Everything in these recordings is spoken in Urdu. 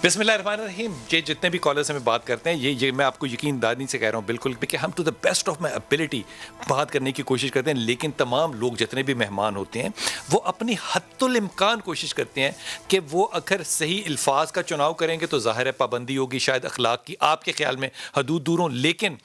بسم اللہ الرحمن الرحیم. یہ جتنے بھی کالرز ہمیں بات کرتے ہیں یہ میں آپ کو یقین دانی سے کہہ رہا ہوں بالکل کہ ہم to the best of my ability بات کرنے کی کوشش کرتے ہیں, لیکن تمام لوگ جتنے بھی مہمان ہوتے ہیں وہ اپنی حد الامکان کوشش کرتے ہیں کہ وہ اگر صحیح الفاظ کا چناؤ کریں گے تو ظاہر ہے پابندی ہوگی شاید اخلاق کی, آپ کے خیال میں حدود دور ہوں, لیکن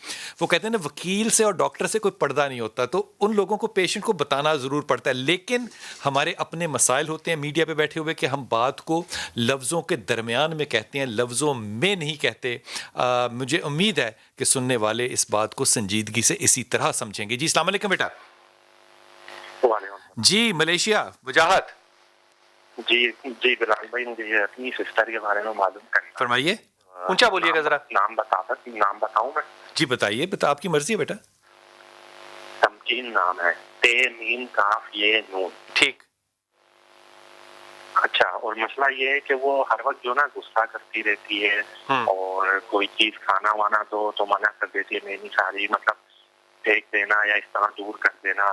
وہ کہتے ہیں نا وکیل سے اور ڈاکٹر سے کوئی پردہ نہیں ہوتا, تو ان لوگوں کو پیشنٹ کو بتانا ضرور پڑتا ہے. لیکن ہمارے اپنے مسائل ہوتے ہیں میڈیا پہ بیٹھے ہوئے کہ ہم بات کو لفظوں کے درمیان میں کہتے ہیں, لفظوں میں نہیں کہتے. مجھے امید ہے کہ سننے والے اس بات کو سنجیدگی سے اسی طرح سمجھیں گے. جی السلام علیکم بیٹا. جی ملیشیا وجاہت. جی بلال بھائی, مجھے اپنی سسٹر کے بارے میں معلوم کرنا. فرمائیے, اونچا بولیے گا ذرا. نام بتاؤں میں؟ جی بتائیے, آپ کی مرضی ہے بیٹا. تمکین نام ہے, تے میم کاف یہ نون. ٹھیک. اچھا, اور مسئلہ یہ ہے کہ وہ ہر وقت جو نا غصہ کرتی رہتی ہے, اور کوئی چیز کھانا وانا دو تو منع کر دیتی ہے, میں نہیں کھا رہی, مطلب پھینک دینا یا اس طرح دور کر دینا.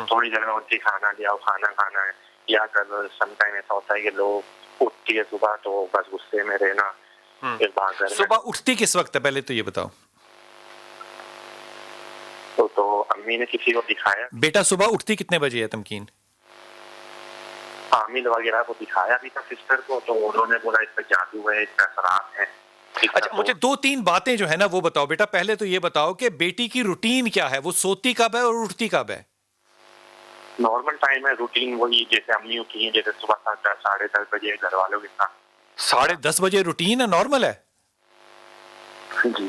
تھوڑی دیر میں اٹھتی کھانا لیا کھانا ہے, یا اگر سم ٹائم ایسا ہوتا ہے کہ لوگ اٹھتی ہے صبح تو بس غصے میں رہنا. صبح اٹھتی کس وقت ہے پہلے تو یہ بتاؤ. تو امی نے کسی کو دکھایا بیٹا صبح اٹھتی کتنے بجے ہے تمکین؟ عامل وغیرہ کو دکھایا بھی تھا سسٹر کو, تو انہوں نے بولا اس پہ جادو ہے, اس پہ اثرات ہیں. اچھا مجھے 2-3 باتیں جو ہے نا وہ بتاؤ بیٹا. پہلے تو یہ بتاؤ کہ بیٹی کی روٹین کیا ہے, وہ سوتی کب ہے اور اٹھتی کب ہے؟ نارمل ٹائم ہے, روٹین وہی جیسے امی اٹھی ہیں, جیسے صبح 10:30 بجے گھر والوں کے ساتھ. 10:30 بجے روٹین ہے, نارمل ہے؟ جی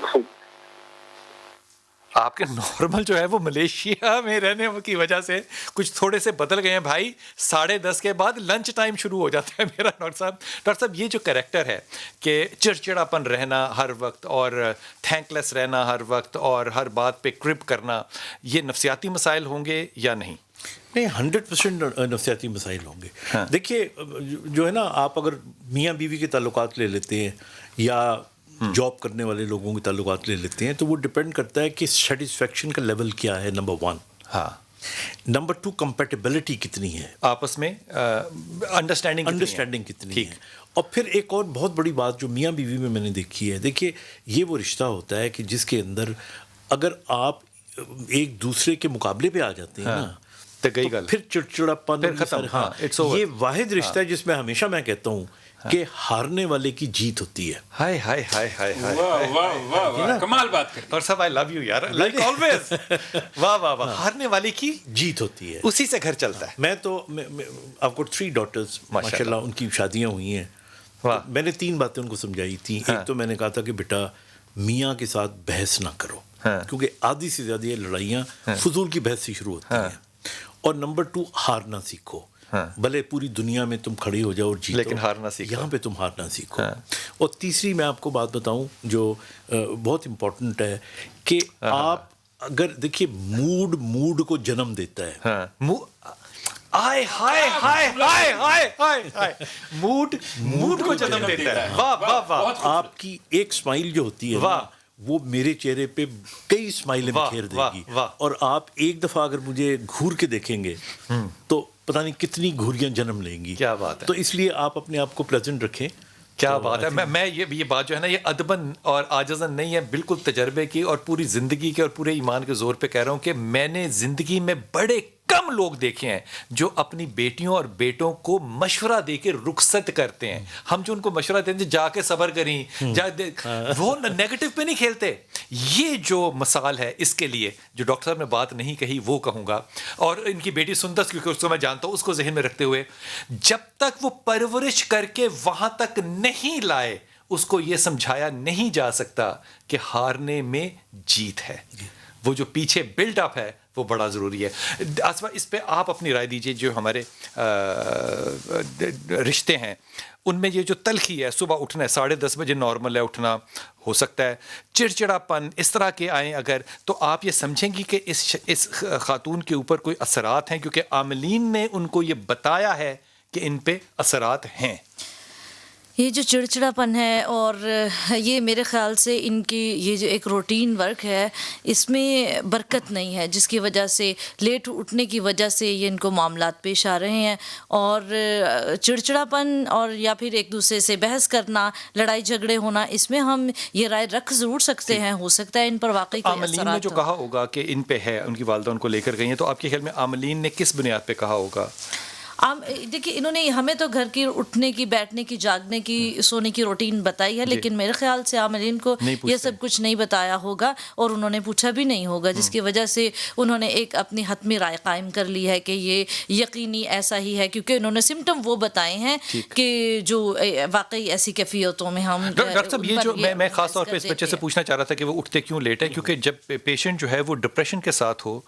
آپ کے نارمل جو ہے وہ ملیشیا میں رہنے کی وجہ سے کچھ تھوڑے سے بدل گئے ہیں بھائی. 10:30 کے بعد لنچ ٹائم شروع ہو جاتا ہے میرا. ڈاکٹر صاحب یہ جو کریکٹر ہے کہ چڑچڑاپن رہنا ہر وقت اور تھینک لیس رہنا ہر وقت اور ہر بات پہ کرپ کرنا, یہ نفسیاتی مسائل ہوں گے یا نہیں؟ نہیں, 100% نفسیاتی مسائل ہوں گے. دیکھیے جو ہے نا, آپ اگر میاں بیوی کے تعلقات لے لیتے ہیں یا جاب کرنے والے لوگوں کے تعلقات لے لیتے ہیں, تو وہ ڈپینڈ کرتا ہے کہ سیٹسفیکشن کا لیول کیا ہے, نمبر 1. ہاں. نمبر 2, کمپیٹیبلٹی کتنی ہے آپس میں, انڈرسٹینڈنگ کتنی ہے. اور پھر ایک اور بہت بڑی بات جو میاں بیوی میں نے دیکھی ہے, دیکھیے یہ وہ رشتہ ہوتا ہے کہ جس کے اندر اگر آپ ایک دوسرے کے مقابلے پہ آ جاتے ہیں نا, تو پھر چڑچڑاپن, یہ واحد رشتہ ہے جس میں ہمیشہ میں کہتا ہوں کہ ہارنے والے کی جیت ہوتی ہے. ہائے ہائے ہائے ہائے واہ, کمال بات کرتے ہیں. اور صاحب آئی لو یو یار, لائک آلویز. واہ واہ واہ, ہارنے والے کی جیت ہوتی ہے, اسی سے گھر چلتا ہے. میں تو آپ کو 3 ڈاٹرز ماشاءاللہ, ان کی شادیاں ہوئی ہیں. میں نے 3 باتیں ان کو سمجھائی تھیں. ایک تو میں نے کہا تھا کہ بیٹا میاں کے ساتھ بحث نہ کرو, کیونکہ آدھی سے زیادہ یہ لڑائیاں فضول کی بحث سے شروع ہوتی ہیں. اور نمبر 2, ہارنا سیکھو. بھلے پوری دنیا میں تم کھڑی ہو جاؤ اور جیتو, لیکن ہارنا سیکھو, یہاں پہ تم ہارنا سیکھو. اور تیسری میں آپ کو بات بتاؤں جو بہت امپورٹنٹ ہے, کہ آپ اگر دیکھیے موڈ کو جنم دیتا ہے. آئے ہائے ہائے ہائے ہائے ہائے, موڈ کو جنم دیتا ہے. واہ واہ واہ. آپ کی ایک اسمائل جو ہوتی ہے وہ میرے چہرے پہ کئی اسمائلیں بکھیر دے گی. اور آپ ایک دفعہ اگر مجھے گھور کے دیکھیں گے تو پتہ نہیں کتنی گھوریاں جنم لیں گی. کیا بات ہے. تو اس لیے آپ اپنے آپ کو پریزنٹ رکھیں. کیا بات ہے. میں یہ بات جو ہے نا, یہ ادبن اور عاجزن نہیں ہے, بالکل تجربے کی اور پوری زندگی کے اور پورے ایمان کے زور پہ کہہ رہا ہوں کہ میں نے زندگی میں بڑے کم لوگ دیکھے ہیں جو اپنی بیٹیوں اور بیٹوں کو مشورہ دے کے رخصت کرتے ہیں. ہم جو ان کو مشورہ دیتے ہیں جا کے صبر کریں, وہ نیگیٹو پہ نہیں کھیلتے. یہ جو مثال ہے اس کے لیے جو ڈاکٹر صاحب نے بات نہیں کہی وہ کہوں گا, اور ان کی بیٹی سندس, کیونکہ اس کو میں جانتا ہوں, اس کو ذہن میں رکھتے ہوئے جب تک وہ پرورش کر کے وہاں تک نہیں لائے اس کو یہ سمجھایا نہیں جا سکتا کہ ہارنے میں جیت ہے. وہ جو پیچھے بلڈ اپ ہے وہ بڑا ضروری ہے. آصفہ اس پہ آپ اپنی رائے دیجئے. جو ہمارے رشتے ہیں ان میں یہ جو تلخی ہے, صبح اٹھنا ہے 10:30 بجے نارمل ہے اٹھنا, ہو سکتا ہے چڑچڑاپن اس طرح کے آئیں اگر, تو آپ یہ سمجھیں گی کہ اس خاتون کے اوپر کوئی اثرات ہیں, کیونکہ عاملین نے ان کو یہ بتایا ہے کہ ان پہ اثرات ہیں. یہ جو چڑچڑاپن ہے اور یہ میرے خیال سے ان کی یہ جو ایک روٹین ورک ہے اس میں برکت نہیں ہے، جس کی وجہ سے لیٹ اٹھنے کی وجہ سے یہ ان کو معاملات پیش آ رہے ہیں. اور چڑچڑاپن اور یا پھر ایک دوسرے سے بحث کرنا، لڑائی جھگڑے ہونا، اس میں ہم یہ رائے رکھ ضرور سکتے ہیں، ہو سکتا ہے ان پر واقعی کوئی عاملین نے اثرات جو کہا ہوگا کہ ان پہ ہے، ان کی والدہ ان کو لے کر گئی ہیں، تو آپ کے خیال میں عاملین نے کس بنیاد پہ کہا ہوگا؟ دیکھیے انہوں نے ہمیں تو گھر کی اٹھنے کی، بیٹھنے کی، جاگنے کی، سونے کی روٹین بتائی ہے، لیکن میرے خیال سے عاملین کو یہ سب کچھ نہیں بتایا ہوگا اور انہوں نے پوچھا بھی نہیں ہوگا، جس کی وجہ سے انہوں نے ایک اپنی حتمی رائے قائم کر لی ہے کہ یہ یقینی ایسا ہی ہے، کیونکہ انہوں نے سمٹم وہ بتائے ہیں کہ جو واقعی ایسی کیفیتوں میں ہم ڈاکٹر صاحب یہ جو میں خاص طور پہ اس بچے سے پوچھنا چاہ رہا تھا کہ وہ اٹھتے کیوں لیٹ ہے، کیونکہ جب پیشنٹ جو ہے وہ ڈپریشن کے ساتھ ہو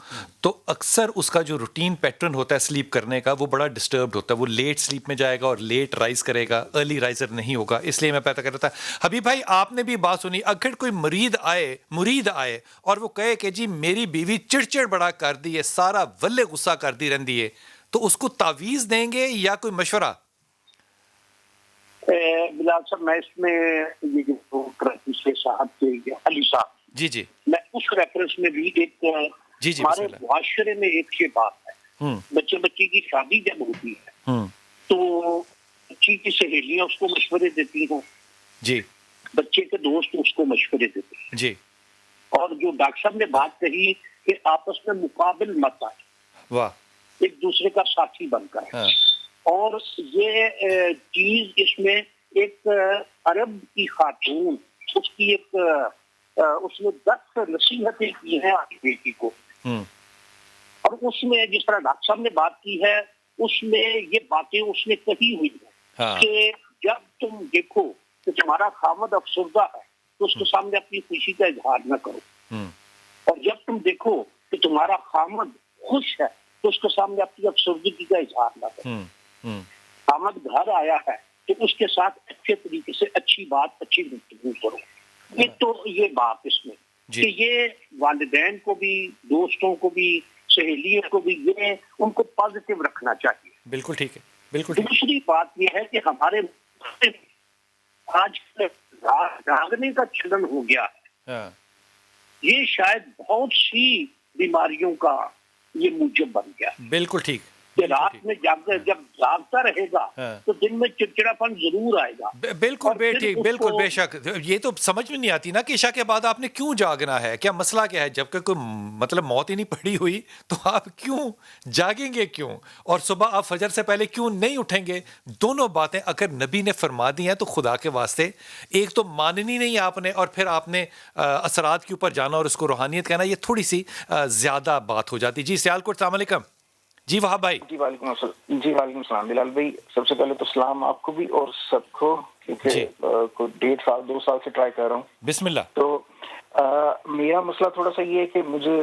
تو اکثر اس کا جو روٹین پیٹرن ہوتا ہے سلیپ کرنے کا وہ بڑا ڈسٹربڈ ہوتا ہے، وہ لیٹ سلیپ میں جائے گا اور لیٹ رائز کرے گا، ارلی رائزر نہیں ہوگا. اس لیے میں پتا کر رہا تھا حبیب بھائی آپ نے بھی بات سنی، اگر کوئی مرید آئے اور وہ کہے کہ جی میری بیوی چڑچڑ بڑا کر دی ہے، سارا ولے غصہ کر دی رہندی ہے، تو اس کو تعویذ دیں گے یا کوئی مشورہ؟ بلال صاحب میں اس میں یہ جو کراچی سے صاحب کے علی صاحب جی میں اس ریفرنس میں بھی ایک ہمارے معاشرے میں ایک یہ بات ہے، بچے کی شادی جب ہوتی ہے تو بچی کی سہیلیاں اس کو مشورے دیتی ہیں، جی بچے کے دوست اس کو مشورے دیتے ہیں، جی، اور جو ڈاکٹر صاحب نے بات کہی کہ آپس میں مقابل مت آئے، واہ، ایک دوسرے کا ساتھی بن کر، اور یہ چیز اس میں ایک عرب کی خاتون، اس کی ایک اس نے 10 نصیحتیں کی ہیں اپنی بیٹی کو، اور اس میں جس طرح ڈاکٹر صاحب نے بات کی ہے اس میں یہ باتیں اس نے کہی ہوئی ہیں کہ جب تم دیکھو کہ تمہارا خامد افسردہ ہے تو اس کے سامنے اپنی خوشی کا اظہار نہ کرو، اور جب تم دیکھو کہ تمہارا خامد خوش ہے تو اس کے سامنے اپنی افسردگی کا اظہار نہ کرو. خامد گھر آیا ہے تو اس کے ساتھ اچھے طریقے سے اچھی بات، اچھی گفتگو کرو. تو یہ بات اس میں کہ یہ والدین کو بھی، دوستوں کو بھی، سہیلیوں کو بھی یہ ان کو پازیٹیو رکھنا چاہیے. بالکل ٹھیک ہے، بالکل ٹھیک. دوسری بات یہ ہے کہ ہمارے آج جاگنے کا چلن ہو گیا ہے، یہ شاید بہت سی بیماریوں کا یہ موجب بن گیا. بالکل ٹھیک، کہ رات میں جب جاگتا رہے گا تو دن میں چڑچڑا پن ضرور آئے گا. بالکل بے ٹھیک، بالکل بے شک. یہ تو سمجھ میں نہیں آتی نا کہ عشاء کے بعد آپ نے کیوں جاگنا ہے، کیا مسئلہ کیا ہے؟ جبکہ کوئی مطلب موت ہی نہیں پڑی ہوئی تو آپ کیوں جاگیں گے، کیوں؟ اور صبح آپ فجر سے پہلے کیوں نہیں اٹھیں گے؟ دونوں باتیں اگر نبی نے فرما دی ہیں تو خدا کے واسطے ایک تو ماننی نہیں آپ نے، اور پھر آپ نے اثرات کے اوپر جانا اور اس کو روحانیت کہنا، یہ تھوڑی سی زیادہ بات ہو جاتی. جی سیالکوٹ، السلام علیکم. جی وہاں بھائی. جی وعلیکم السلام. جی وعلیکم السلام بلال بھائی. سب سے پہلے تو سلام آپ کو بھی اور سب کو، کیونکہ کوئی 1.5 سال 2 سال سے ٹرائی کر رہا ہوں. بسم اللہ. تو میرا مسئلہ تھوڑا سا یہ ہے کہ مجھے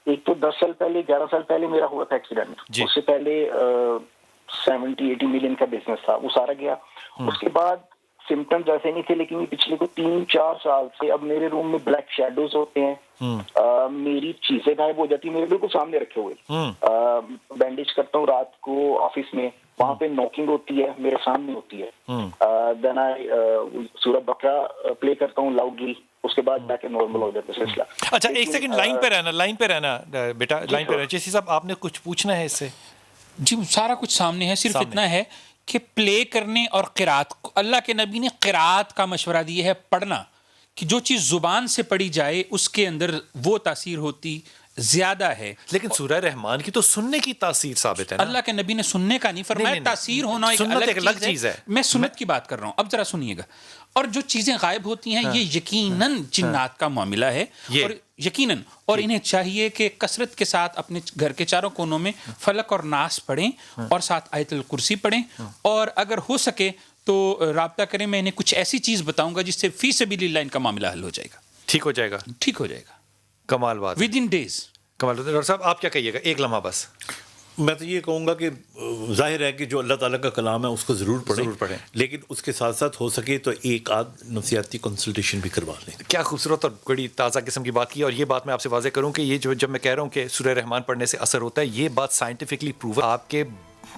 ایک تو 10 سال پہلے 11 سال پہلے میرا ہوا تھا ایکسیڈنٹ. اس سے پہلے 70-80 ملین کا بزنس تھا، وہ سارا گیا. اس کے بعد سمٹمز ایسے نہیں تھے، لیکن پچھلے کو 3-4 سال سے اب میرے روم میں بلیک شیڈوز ہوتے ہیں، میری چیزیں غائب ہو جاتی ہیں، میرے بالکل سامنے رکھے ہوئے. بینڈیج کرتا ہوں رات کو آفس میں، وہاں پہ نوکنگ ہوتی ہے، میرے سامنے ہوتی ہے. دین سورہ بقرہ پلے کرتا ہوں لاؤڈلی، اس کے بعد جا کے نارمل ہو جاتا ہے سلسلہ. اچھا ایک سیکنڈ لائن پہ رہنا بیٹا، لائن پہ رہنا. جیسی صاحب آپ نے کچھ پوچھنا ہے اس سے؟ جی سارا کچھ سامنے ہے، صرف اتنا ہے کہ پلے کرنے اور قرات، اللہ کے نبی نے قرات کا مشورہ دیا ہے، پڑھنا، کہ جو چیز زبان سے پڑھی جائے اس کے اندر وہ تاثیر ہوتی زیادہ ہے. لیکن سورہ رحمان کی تو سننے کی تاثیر ثابت ہے نا. اللہ کے نبی نے سننے کا نہیں فرمایا، تاثیر ہونا ایک الگ چیز ہے. میں سنت کی بات کر رہا ہوں، اب ذرا سنیے گا. اور جو چیزیں غائب ہوتی ہیں یہ یقیناً جنات کا معاملہ ہے، اور یقیناً، اور انہیں چاہیے کہ کثرت کے ساتھ اپنے گھر کے چاروں کونوں میں فلق اور ناس پڑھیں اور ساتھ آیت الکرسی پڑھیں، اور اگر ہو سکے تو رابطہ کریں. میں انہیں کچھ ایسی چیز بتاؤں گا جس سے فی سبیل اللہ ان کا معاملہ حل ہو جائے گا. ٹھیک ہو جائے گا، ٹھیک ہو جائے گا. کمال بات، ود ان ڈیز. کمال. ڈاکٹر صاحب آپ کیا کہیے گا؟ ایک لمحہ بس. میں تو یہ کہوں گا کہ ظاہر ہے کہ جو اللہ تعالیٰ کا کلام ہے اس کو ضرور پڑھیں، لیکن اس کے ساتھ ساتھ ہو سکے تو ایک آدھ نفسیاتی کنسلٹیشن بھی کروا لیں. کیا خوبصورت اور بڑی تازہ قسم کی بات کی. اور یہ بات میں آپ سے واضح کروں کہ یہ جو جب میں کہہ رہا ہوں کہ سورہ رحمان پڑھنے سے اثر ہوتا ہے، یہ بات سائنٹیفکلی پروو. آپ کے